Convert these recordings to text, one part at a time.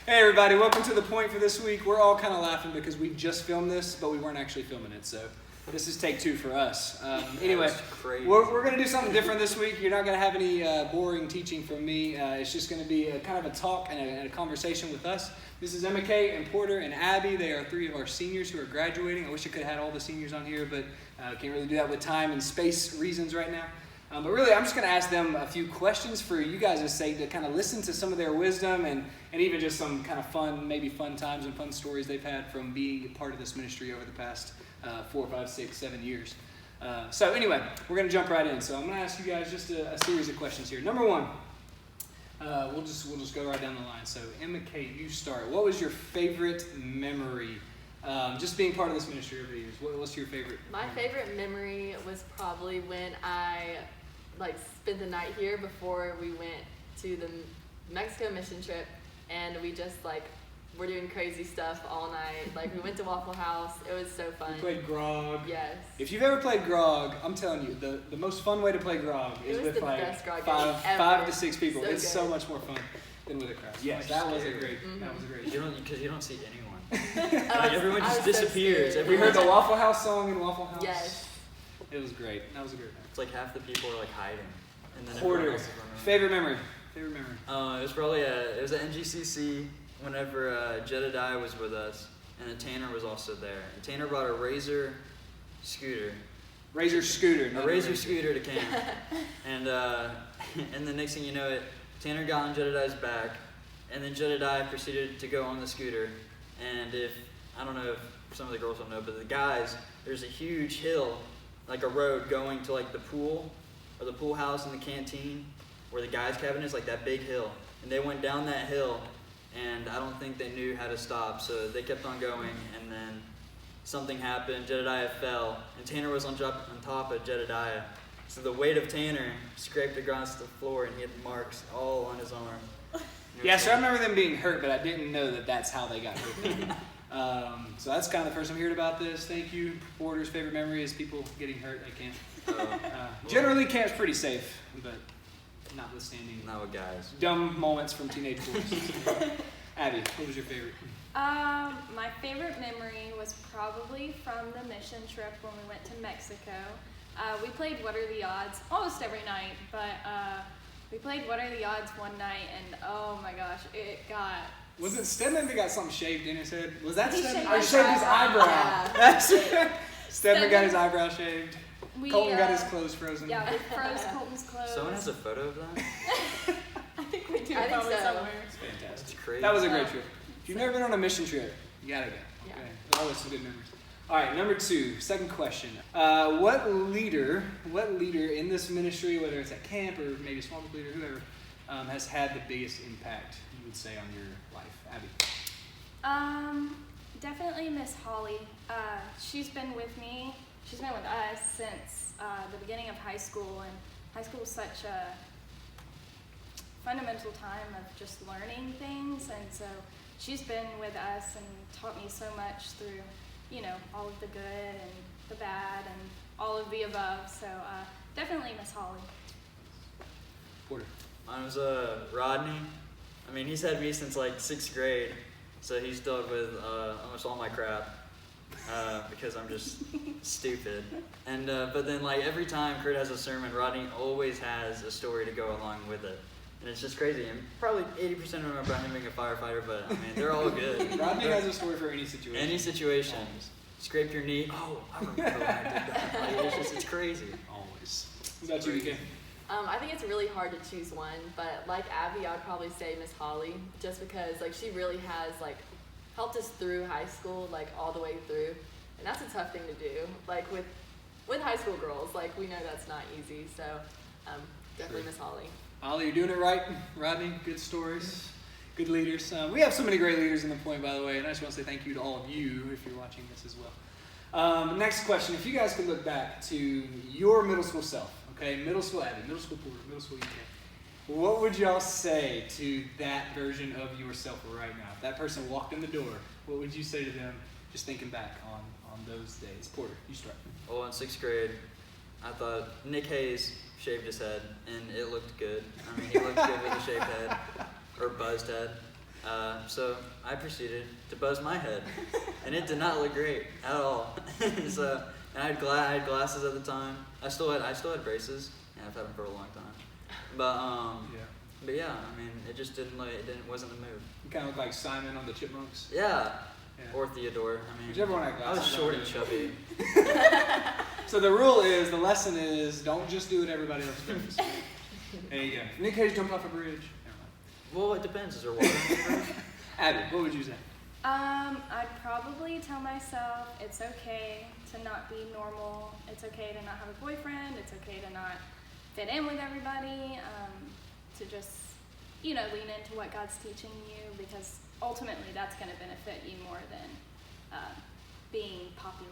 Hey everybody, welcome to The Point for this week. We're all kind of laughing because we just filmed this, but we weren't actually filming it, so this is take two for us. Anyway, we're going to do something different this week. You're not going to have any boring teaching from me. It's just going to be a kind of a talk and a conversation with us. This is Emma Kate and Porter and Abby. They are three of our seniors who are graduating. I wish I could have had all the seniors on here, but can't really do that with time and space reasons right now. But really, I'm just going to ask them a few questions for you guys' sake to kind of listen to some of their wisdom and even just some kind of fun, maybe fun times and fun stories they've had from being a part of this ministry over the past 4, 5, 6, 7 years. So anyway, we're going to jump right in. So I'm going to ask you guys just a series of questions here. Number one, we'll just go right down the line. So Emma Kate, you start. What was your favorite memory? Just being part of this ministry over the years. What's your favorite? My favorite memory was probably when I spent the night here before we went to the Mexico mission trip, and we just we're doing crazy stuff all night. We went to Waffle House. It was so fun. We played Grog. Yes. If you've ever played Grog, I'm telling you, the most fun way to play Grog is with five to six people. So it's good. so much more fun than with a crowd. Yes, that was a great. Mm-hmm. That was a great. Because you don't see anyone. Everyone just disappears. So we heard the Waffle House song in Waffle House. Yes. It was great. That was a great night. It's like half the people are hiding, and then Porter, everyone else is running. favorite memory. Favorite memory. It was probably it was at NGCC whenever Jedediah was with us, and then Tanner was also there. And Tanner brought a Razor scooter. Razor scooter. A Razor scooter to camp. And and the next thing you know, Tanner got on Jedediah's back, and then Jedediah proceeded to go on the scooter. And I don't know if some of the girls don't know, but the guys, there's a huge hill, like a road going to the pool, or the pool house and the canteen, where the guys' cabin is, that big hill. And they went down that hill, and I don't think they knew how to stop, so they kept on going, and then something happened. Jedediah fell, and Tanner was on top of Jedediah. So the weight of Tanner scraped across the floor, and he had marks all on his arm. Yeah, so I remember them being hurt, but I didn't know that that's how they got hurt. So that's kind of the first I'm hearing about this. Thank you. Porter's favorite memory is people getting hurt at camp. Generally, camp's pretty safe, but notwithstanding Not with guys. dumb moments from teenage boys. Abby, what was your favorite? My favorite memory was probably from the mission trip when we went to Mexico. We played What Are the Odds almost every night, but we played What Are the Odds one night, and oh my gosh, it got... Was it Stedman that got something shaved in his head? Was that He Stedman? shaved Or his shaved his eyebrow. Yeah. That's Stedman got his eyebrow shaved. We, Colton got his clothes frozen. Yeah, we froze Colton's clothes. Someone has a photo of that? I think we do I think probably so. somewhere. It's fantastic. That's crazy. That was a great trip. If you've never been on a mission trip, you gotta go. Yeah. Okay. There's always some good memories. All right, number two, second question. What leader in this ministry, whether it's at camp or maybe a small group leader, whoever, has had the biggest impact, you would say, on your life? Abby? Definitely Miss Holly. She's been with me. She's been with us since the beginning of high school, and high school is such a fundamental time of just learning things, and so she's been with us and taught me so much through, all of the good and the bad and all of the above. So definitely Miss Holly. Porter? Mine was Rodney. I mean, he's had me since 6th grade, so he's dealt with almost all my crap because I'm just stupid. And but then every time Kurt has a sermon, Rodney always has a story to go along with it. And it's just crazy. And probably 80% of them are about him being a firefighter, but I mean, they're all good. Rodney has a story for any situation. Any situation. Scrape your knee. Oh, I remember when I did that. It's crazy. Always. What about you, BK? I think it's really hard to choose one, but like Abby, I would probably say Miss Holly, just because she really has helped us through high school, all the way through, and that's a tough thing to do. With high school girls, we know that's not easy. So definitely Miss Holly. Ollie, you're doing it right. Rodney, good stories, good leaders. We have so many great leaders in The Point, by the way, and I just want to say thank you to all of you if you're watching this as well. Next question. If you guys could look back to your middle school self, okay, middle school Abby, middle school Porter, middle school UK, what would y'all say to that version of yourself right now? If that person walked in the door, what would you say to them just thinking back on those days? Porter, you start. Well, in 6th grade, I thought Nick Hayes shaved his head, and it looked good. I mean, he looked good with a shaved head, or buzzed head. So I proceeded to buzz my head, and it did not look great at all. So and I had glasses at the time. I still had braces, and I've had them for a long time. But yeah, I mean, it just wasn't the move. You kind of look like Simon on the Chipmunks. Yeah. Yeah. Or Theodore. I mean, Whichever one had I was glasses. short and chubby. So the lesson is, don't just do what everybody else does. There you go. Nick Cage jumped off a bridge. Never mind. Well, it depends. Is there water in the bridge? Abby, what would you say? I'd probably tell myself it's okay to not be normal. It's okay to not have a boyfriend. It's okay to not fit in with everybody. To just, lean into what God's teaching you, because ultimately that's going to benefit you more than being popular.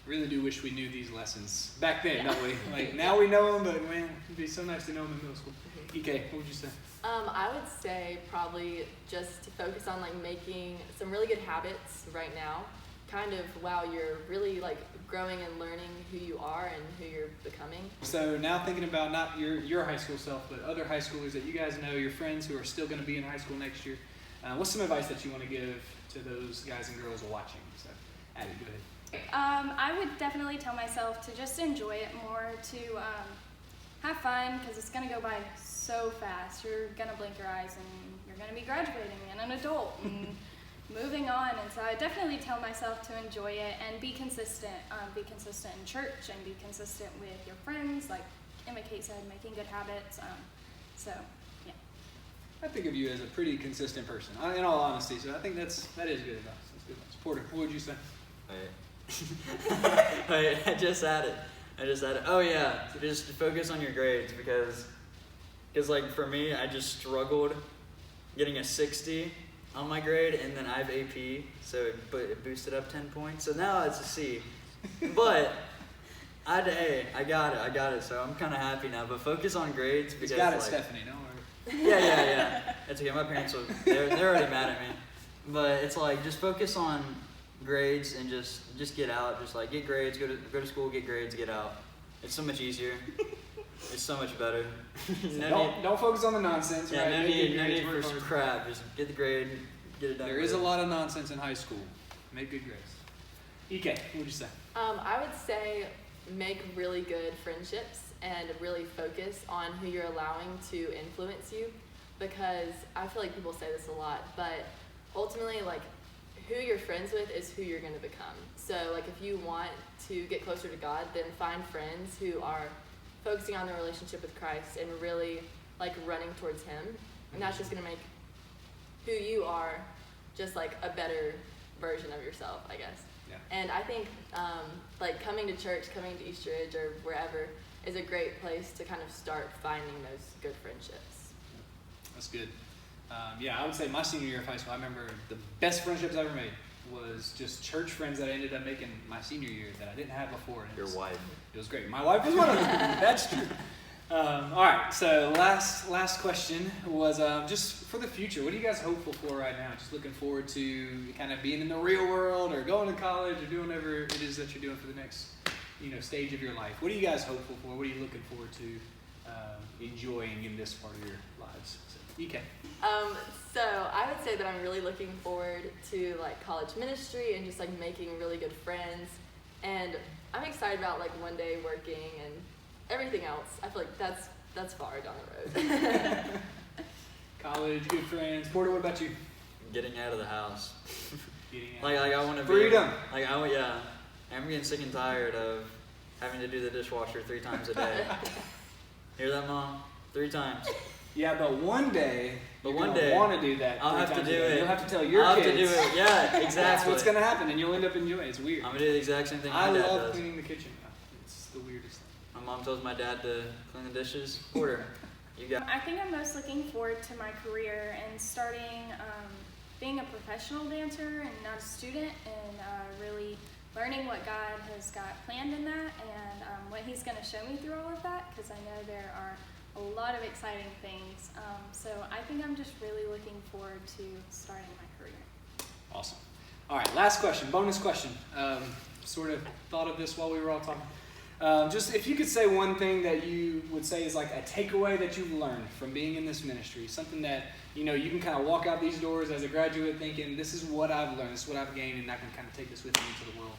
Really do wish we knew these lessons back then, don't we? Like, now we know them, but man, it'd be so nice to know them in middle school. EK, what would you say? I would say probably just to focus on like making some really good habits right now, kind of while you're really like growing and learning who you are and who you're becoming. So now thinking about not your high school self, but other high schoolers that you guys know, your friends who are still going to be in high school next year, what's some advice that you want to give to those guys and girls watching? So, Abby, go ahead. I would definitely tell myself to just enjoy it more, to have fun, because it's going to go by so fast. You're going to blink your eyes and you're going to be graduating and an adult and moving on. And so I definitely tell myself to enjoy it and be consistent. Be consistent in church and be consistent with your friends, like Emma Kate said, making good habits. So, yeah. I think of you as a pretty consistent person, in all honesty. So I think that is good advice. That's good advice. Porter, what would you say? Wait, I just had it. Oh yeah, just focus on your grades, because like for me, I just struggled getting a 60 on my grade, and then I have AP, so it boosted up 10 points. So now it's a C. But I got it. So I'm kind of happy now. But focus on grades, because He's got it, Stephanie. Don't worry. Yeah. It's okay. My parents they're already mad at me. But it's like, just focus on grades and just get out. Just like get grades, go to school, get grades, get out. It's so much easier. It's so much better. Don't focus on the nonsense. Yeah, right? no Make good need grades, for work some hard. crap. Just get the grade, get it done. There is a lot of nonsense in high school. Make good grades. EK, what would you say? I would say make really good friendships and really focus on who you're allowing to influence you, because I feel like people say this a lot, but ultimately, like, who you're friends with is who you're going to become. So, like, if you want to get closer to God, then find friends who are focusing on their relationship with Christ and really, like, running towards Him. And that's just going to make who you are just, like, a better version of yourself, I guess. Yeah. And I think, like, coming to church, coming to East Ridge or wherever is a great place to kind of start finding those good friendships. That's good. I would say my senior year of high school, I remember the best friendships I ever made was just church friends that I ended up making my senior year that I didn't have before. And Your wife. It was great. My wife was one of them. That's true. All right, so last question was just for the future. What are you guys hopeful for right now? Just looking forward to kind of being in the real world, or going to college, or doing whatever it is that you're doing for the next stage of your life. What are you guys hopeful for? What are you looking forward to enjoying in this part of your lives? So, EK. So I would say that I'm really looking forward to like college ministry and just like making really good friends, and I'm excited about like one day working and everything else. I feel like that's far down the road. College, good friends. Porter, what about you? Getting out of the house. Getting out. Like I want to be Freedom. I'm getting sick and tired of having to do the dishwasher 3 times a day. Hear that, Mom? 3 times. Yeah, but one day, But you're one gonna day, want to do that. I'll 3 have to times a do day. it. You'll have to tell your I'll kids. have to do it. Yeah, exactly. That's what's gonna happen, and you'll end up enjoying it. It's weird. I'm gonna do the exact same thing I my dad love does. cleaning the kitchen. It's the weirdest thing. My mom tells my dad to clean the dishes. Porter, you got. I think I'm most looking forward to my career and starting being a professional dancer and not a student, and really learning what God has got planned in that, and what He's going to show me through all of that, because I know there are a lot of exciting things. So I think I'm just really looking forward to starting my career. Awesome. All right, last question, bonus question. Sort of thought of this while we were all talking. Just if you could say one thing that you would say is like a takeaway that you've learned from being in this ministry, something that you can kind of walk out these doors as a graduate thinking, this is what I've learned, this is what I've gained, and I can kind of take this with me into the world.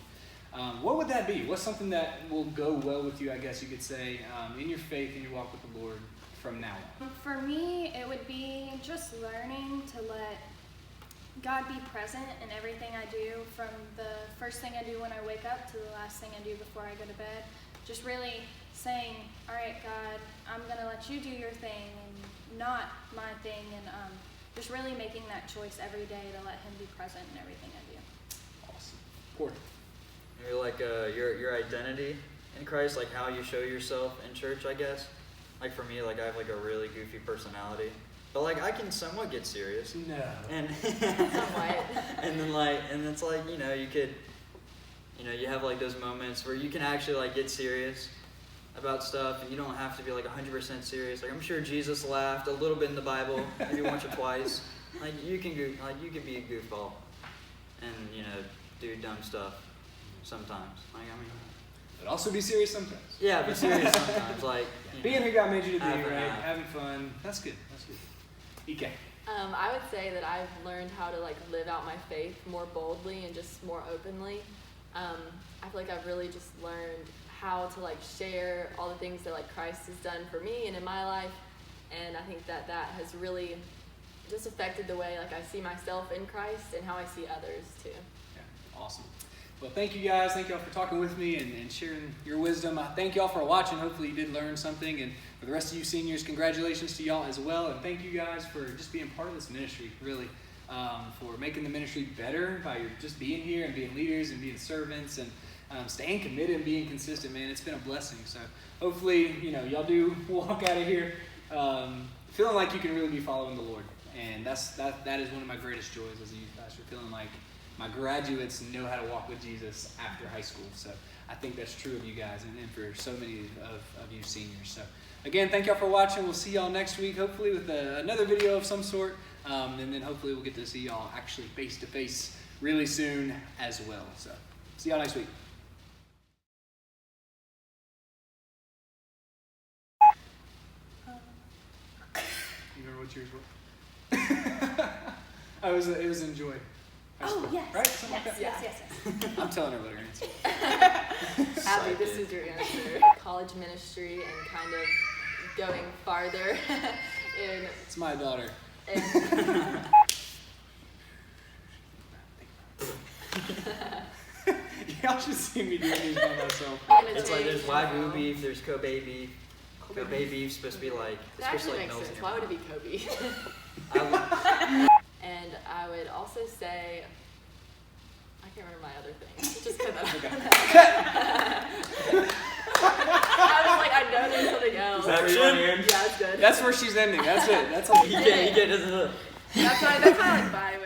What would that be? What's something that will go well with you, I guess you could say, in your faith and your walk with the Lord from now on? For me, it would be just learning to let God be present in everything I do, from the first thing I do when I wake up to the last thing I do before I go to bed. Just really saying, all right, God, I'm going to let you do your thing and not my thing, and just really making that choice every day to let him be present in everything I do. Awesome. Courtney. You're like your identity in Christ, like how you show yourself in church, I guess. Like for me, like I have like a really goofy personality, but like I can somewhat get serious. No. And Somewhat. and then and it's like you could, you have like those moments where you can actually like get serious about stuff, and you don't have to be like 100% serious. Like I'm sure Jesus laughed a little bit in the Bible, maybe once or twice. Like you can be a goofball, and do dumb stuff sometimes. Like I mean. But also be serious sometimes. Yeah, be serious sometimes. Like being who God made you to be, having right? fun. Having fun. That's good. That's good. EK. I would say that I've learned how to like live out my faith more boldly and just more openly. I feel like I've really just learned how to like share all the things that like Christ has done for me and in my life, and I think that has really just affected the way like I see myself in Christ and how I see others too. Yeah, awesome. Well, thank you guys. Thank y'all for talking with me and sharing your wisdom. Thank y'all for watching. Hopefully you did learn something. And for the rest of you seniors, congratulations to y'all as well. And thank you guys for just being part of this ministry, really, for making the ministry better by your just being here and being leaders and being servants and staying committed and being consistent, man. It's been a blessing. So hopefully, y'all do walk out of here feeling like you can really be following the Lord. And that is one of my greatest joys as a youth pastor, feeling like my graduates know how to walk with Jesus after high school. So I think that's true of you guys and for so many of you seniors. So again, thank y'all for watching. We'll see y'all next week, hopefully with another video of some sort. And then hopefully we'll get to see y'all actually face to face really soon as well. So see y'all next week. You remember what yours was? It was enjoy. Oh, yes. Right? Something like that? Yes. I'm telling her what her answer is. Abby, this is your answer. College ministry and kind of going farther in. It's my daughter. Y'all should see me doing these by myself. It's like there's Wagyu beef, there's Kobe beef. Kobe beef's supposed to be like, That it's supposed actually to like makes melt in sense. your Why would it mouth. be Kobe? And I would also say, I can't remember my other thing. Just cut that out. I was like, I know there's something else. Is that where you want to end? Yeah, it's good. That's where she's ending. That's it. That's all. You can't, That's why I like bye.